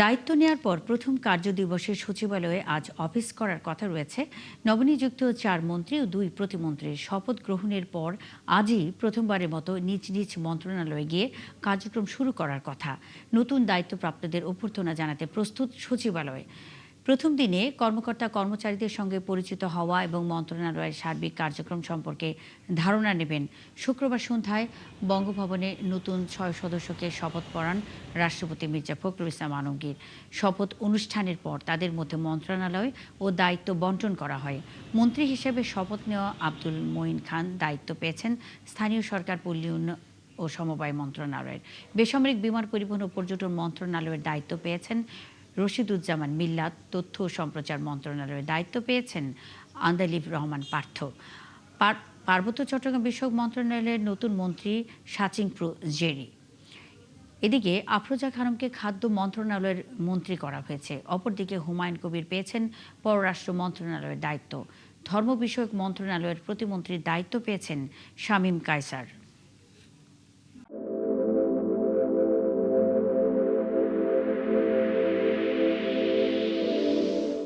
দায়িত্ব নেয়ার পর প্রথম কার্যদিবসে সচিবালয়ে আজ অফিস করার কথা রয়েছে নবনিযুক্ত ৪ মন্ত্রী ও ২ প্রতিমন্ত্রীর। শপথ গ্রহণের পর আজই প্রথমবারের মতো নিজ নিজ মন্ত্রণালয়ে গিয়ে কার্যক্রম শুরু করার কথা। নতুন দায়িত্বপ্রাপ্তদের অভ্যর্থনা জানাতে প্রস্তুত সচিবালয়। প্রথম দিনে কর্মকর্তা কর্মচারীদের সঙ্গে পরিচিত হওয়া এবং মন্ত্রণালয়ের সার্বিক কার্যক্রম সম্পর্কে ধারণা নেবেন। শুক্রবার সন্ধ্যায় বঙ্গভবনে নতুন ৬ সদস্যকে শপথ পড়ান রাষ্ট্রপতি মির্জা ফখরুল ইসলাম আলমগীর। শপথ অনুষ্ঠানের পর তাদের মধ্যে মন্ত্রণালয় ও দায়িত্ব বন্টন করা হয়। মন্ত্রী হিসেবে শপথ নেওয়া আব্দুল মঈন খান দায়িত্ব পেয়েছেন স্থানীয় সরকার, পল্লী উন্নয়ন ও সমবায় মন্ত্রণালয়ের। বেসামরিক বিমান পরিবহন ও পর্যটন মন্ত্রণালয়ের দায়িত্ব পেয়েছেন রশিদুজ্জামান মিল্লাত। তথ্য ও সম্প্রচার মন্ত্রণালয়ের দায়িত্ব পেয়েছেন আন্দালিব রহমান পার্থ। পার্বত্য চট্টগ্রাম বিষয়ক মন্ত্রণালয়ের নতুন মন্ত্রী সাচিংপ্রু জেরি। এদিকে আফরোজা খানমকে খাদ্য মন্ত্রণালয়ের মন্ত্রী করা হয়েছে। অপরদিকে হুমায়ুন কবির পেয়েছেন পররাষ্ট্র মন্ত্রণালয়ের দায়িত্ব। ধর্ম বিষয়ক মন্ত্রণালয়ের প্রতিমন্ত্রীর দায়িত্ব পেয়েছেন শামীম কায়সার।